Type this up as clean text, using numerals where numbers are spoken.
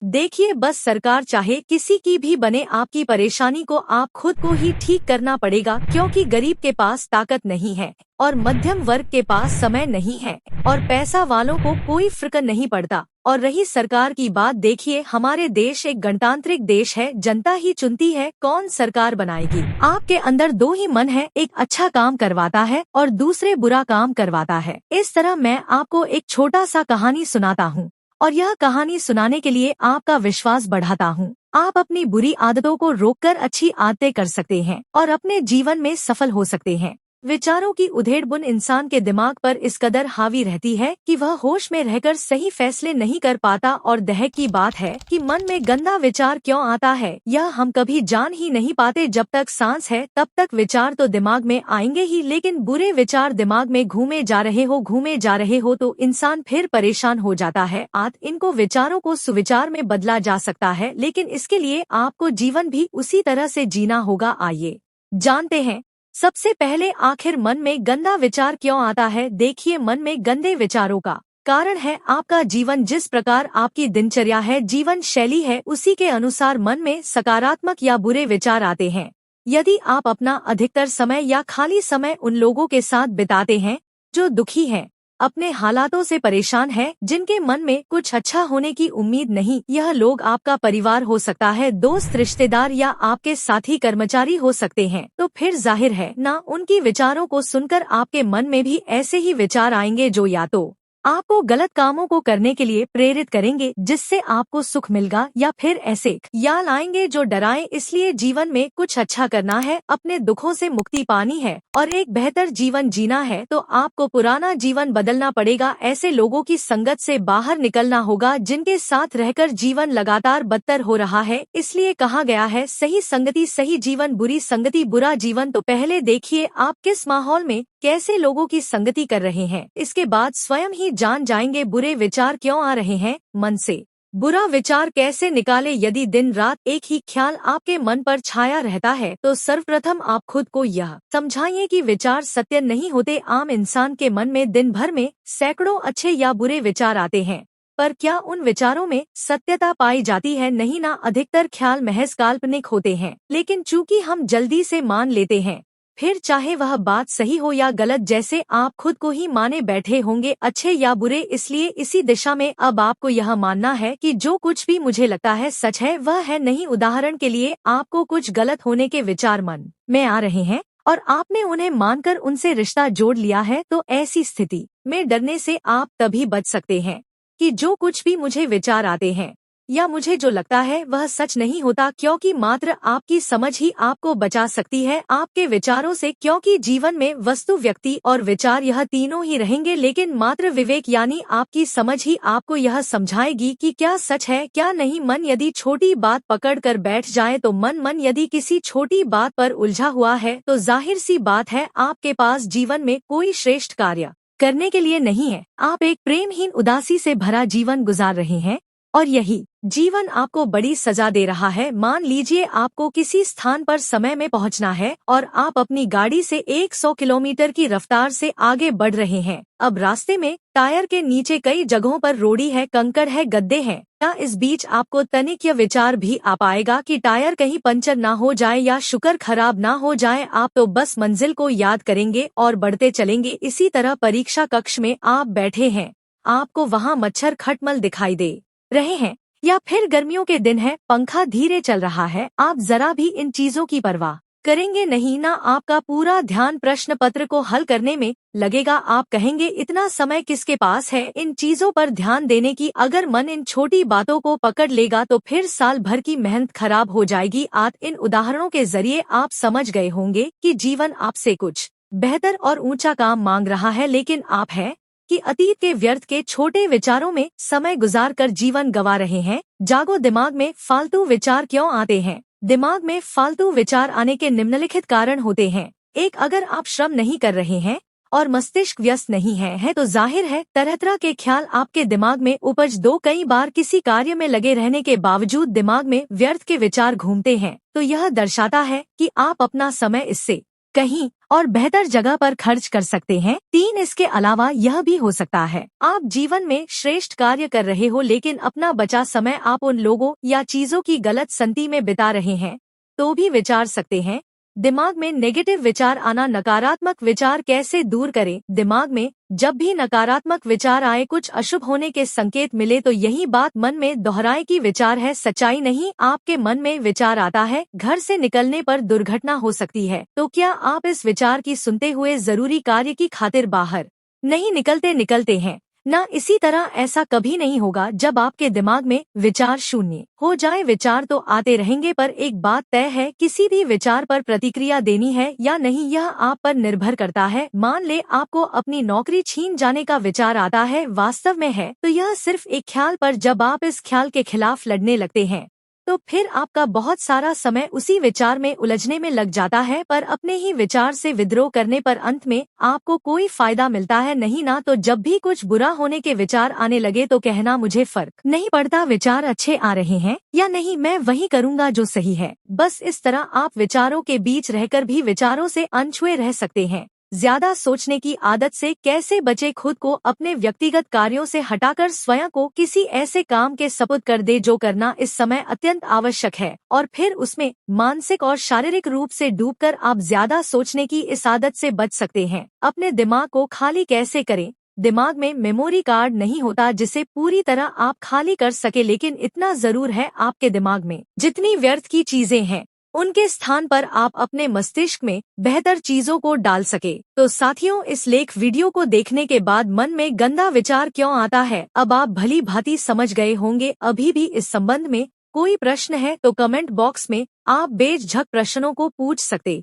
देखिए, बस सरकार चाहे किसी की भी बने, आपकी परेशानी को आप खुद को ही ठीक करना पड़ेगा, क्योंकि गरीब के पास ताकत नहीं है और मध्यम वर्ग के पास समय नहीं है और पैसा वालों को कोई फर्क नहीं पड़ता। और रही सरकार की बात, देखिए हमारे देश एक गणतांत्रिक देश है, जनता ही चुनती है कौन सरकार बनाएगी। आपके अंदर दो ही मन है, एक अच्छा काम करवाता है और दूसरे बुरा काम करवाता है। इस तरह मैं आपको एक छोटा सा कहानी सुनाता हूँ और यह कहानी सुनाने के लिए आपका विश्वास बढ़ाता हूँ। आप अपनी बुरी आदतों को रोककर अच्छी आदतें कर सकते हैं और अपने जीवन में सफल हो सकते हैं। विचारों की उधेड़-बुन इंसान के दिमाग पर इस कदर हावी रहती है कि वह होश में रहकर सही फैसले नहीं कर पाता। और दहक की बात है कि मन में गंदा विचार क्यों आता है, यह हम कभी जान ही नहीं पाते। जब तक सांस है तब तक विचार तो दिमाग में आएंगे ही, लेकिन बुरे विचार दिमाग में घूमे जा रहे हो तो इंसान फिर परेशान हो जाता है। इनको विचारों को सुविचार में बदला जा सकता है, लेकिन इसके लिए आपको जीवन भी उसी तरह से जीना होगा। आइए जानते हैं। सबसे पहले, आखिर मन में गंदा विचार क्यों आता है। देखिए, मन में गंदे विचारों का कारण है आपका जीवन। जिस प्रकार आपकी दिनचर्या है, जीवन शैली है, उसी के अनुसार मन में सकारात्मक या बुरे विचार आते हैं। यदि आप अपना अधिकतर समय या खाली समय उन लोगों के साथ बिताते हैं जो दुखी हैं, अपने हालातों से परेशान हैं, जिनके मन में कुछ अच्छा होने की उम्मीद नहीं, यह लोग आपका परिवार हो सकता है, दोस्त, रिश्तेदार या आपके साथी कर्मचारी हो सकते हैं, तो फिर जाहिर है ना उनकी विचारों को सुनकर आपके मन में भी ऐसे ही विचार आएंगे जो या तो आपको गलत कामों को करने के लिए प्रेरित करेंगे जिससे आपको सुख मिलेगा, या फिर ऐसे ख्याल आएंगे जो डराएं। इसलिए जीवन में कुछ अच्छा करना है, अपने दुखों से मुक्ति पानी है और एक बेहतर जीवन जीना है, तो आपको पुराना जीवन बदलना पड़ेगा। ऐसे लोगों की संगत से बाहर निकलना होगा जिनके साथ रहकर जीवन लगातार बदतर हो रहा है। इसलिए कहा गया है, सही संगति सही जीवन, बुरी संगति बुरा जीवन। तो पहले देखिए आप किस माहौल में कैसे लोगों की संगति कर रहे हैं, इसके बाद स्वयं ही जान जाएंगे बुरे विचार क्यों आ रहे हैं। मन से बुरा विचार कैसे निकाले। यदि दिन रात एक ही ख्याल आपके मन पर छाया रहता है तो सर्वप्रथम आप खुद को यह समझाइए कि विचार सत्य नहीं होते। आम इंसान के मन में दिन भर में सैकड़ों अच्छे या बुरे विचार आते हैं, पर क्या उन विचारों में सत्यता पाई जाती है? नहीं ना, अधिकतर ख्याल महज काल्पनिक होते हैं, लेकिन चूंकि हम जल्दी से मान लेते हैं, फिर चाहे वह बात सही हो या गलत, जैसे आप खुद को ही माने बैठे होंगे, अच्छे या बुरे। इसलिए इसी दिशा में अब आपको यह मानना है कि जो कुछ भी मुझे लगता है सच है, वह है नहीं। उदाहरण के लिए, आपको कुछ गलत होने के विचार मन में आ रहे हैं और आपने उन्हें मानकर उनसे रिश्ता जोड़ लिया है, तो ऐसी स्थिति में डरने से आप तभी बच सकते हैं कि जो कुछ भी मुझे विचार आते हैं या मुझे जो लगता है वह सच नहीं होता, क्योंकि मात्र आपकी समझ ही आपको बचा सकती है आपके विचारों से। क्योंकि जीवन में वस्तु, व्यक्ति और विचार यह तीनों ही रहेंगे, लेकिन मात्र विवेक यानी आपकी समझ ही आपको यह समझाएगी कि क्या सच है क्या नहीं। मन यदि छोटी बात पकड़ कर बैठ जाए तो मन यदि किसी छोटी बात पर उलझा हुआ है तो जाहिर सी बात है आपके पास जीवन में कोई श्रेष्ठ कार्य करने के लिए नहीं है। आप एक प्रेमहीन, उदासी से भरा जीवन गुजार रहे हैं और यही जीवन आपको बड़ी सजा दे रहा है। मान लीजिए आपको किसी स्थान पर समय में पहुंचना है और आप अपनी गाड़ी से 100 किलोमीटर की रफ्तार से आगे बढ़ रहे हैं। अब रास्ते में टायर के नीचे कई जगहों पर रोड़ी है, कंकड़ है, गड्ढे हैं। क्या इस बीच आपको तनिक यह विचार भी आ पाएगा कि टायर कहीं पंचर ना हो जाए या शुगर खराब ना हो जाए? आप तो बस मंजिल को याद करेंगे और बढ़ते चलेंगे। इसी तरह परीक्षा कक्ष में आप बैठे हैं, आपको वहाँ मच्छर खटमल दिखाई दे रहे हैं, या फिर गर्मियों के दिन है, पंखा धीरे चल रहा है, आप जरा भी इन चीजों की परवाह करेंगे नहीं ना। आपका पूरा ध्यान प्रश्न पत्र को हल करने में लगेगा। आप कहेंगे, इतना समय किसके पास है इन चीजों पर ध्यान देने की। अगर मन इन छोटी बातों को पकड़ लेगा तो फिर साल भर की मेहनत खराब हो जाएगी। इन उदाहरणों के जरिए आप समझ गए होंगे कि जीवन आपसे कुछ बेहतर और ऊंचा काम मांग रहा है, लेकिन आप है कि अतीत के व्यर्थ के छोटे विचारों में समय गुजार कर जीवन गवा रहे हैं। जागो, दिमाग में फालतू विचार क्यों आते हैं? दिमाग में फालतू विचार आने के निम्नलिखित कारण होते हैं। एक, अगर आप श्रम नहीं कर रहे हैं और मस्तिष्क व्यस्त नहीं है तो जाहिर है तरह तरह के ख्याल आपके दिमाग में उपज दो। कई बार किसी कार्य में लगे रहने के बावजूद दिमाग में व्यर्थ के विचार घूमते हैं, तो यह दर्शाता है कि आप अपना समय इससे कहीं और बेहतर जगह पर खर्च कर सकते हैं। 3, इसके अलावा यह भी हो सकता है आप जीवन में श्रेष्ठ कार्य कर रहे हो लेकिन अपना बचा समय आप उन लोगों या चीजों की गलत संगति में बिता रहे हैं। तो भी विचार सकते हैं। दिमाग में नेगेटिव विचार आना, नकारात्मक विचार कैसे दूर करें। दिमाग में जब भी नकारात्मक विचार आए, कुछ अशुभ होने के संकेत मिले तो यही बात मन में दोहराए कि विचार है, सच्चाई नहीं। आपके मन में विचार आता है घर से निकलने पर दुर्घटना हो सकती है, तो क्या आप इस विचार की सुनते हुए जरूरी कार्य की खातिर बाहर नहीं निकलते हैं ना। इसी तरह ऐसा कभी नहीं होगा जब आपके दिमाग में विचार शून्य हो जाए। विचार तो आते रहेंगे पर एक बात तय है, किसी भी विचार पर प्रतिक्रिया देनी है या नहीं यह आप पर निर्भर करता है। मान ले आपको अपनी नौकरी छीन जाने का विचार आता है, वास्तव में है तो यह सिर्फ एक ख्याल, पर जब आप इस ख्याल के खिलाफ लड़ने लगते हैं तो फिर आपका बहुत सारा समय उसी विचार में उलझने में लग जाता है। पर अपने ही विचार से विद्रोह करने पर अंत में आपको कोई फायदा मिलता है नहीं ना। तो जब भी कुछ बुरा होने के विचार आने लगे तो कहना मुझे फर्क नहीं पड़ता विचार अच्छे आ रहे हैं या नहीं, मैं वही करूँगा जो सही है। बस इस तरह आप विचारों के बीच रहकर भी विचारों से अनछुए रह सकते हैं। ज्यादा सोचने की आदत से कैसे बचे। खुद को अपने व्यक्तिगत कार्यों से हटाकर स्वयं को किसी ऐसे काम के सपुर्द कर दे जो करना इस समय अत्यंत आवश्यक है, और फिर उसमें मानसिक और शारीरिक रूप से डूबकर आप ज्यादा सोचने की इस आदत से बच सकते हैं। अपने दिमाग को खाली कैसे करें। दिमाग में मेमोरी कार्ड नहीं होता जिसे पूरी तरह आप खाली कर सके, लेकिन इतना जरूर है आपके दिमाग में जितनी व्यर्थ की चीजें हैं उनके स्थान पर आप अपने मस्तिष्क में बेहतर चीजों को डाल सके। तो साथियों, इस लेख वीडियो को देखने के बाद मन में गंदा विचार क्यों आता है अब आप भली भांति समझ गए होंगे। अभी भी इस संबंध में कोई प्रश्न है तो कमेंट बॉक्स में आप बेझिझक प्रश्नों को पूछ सकते।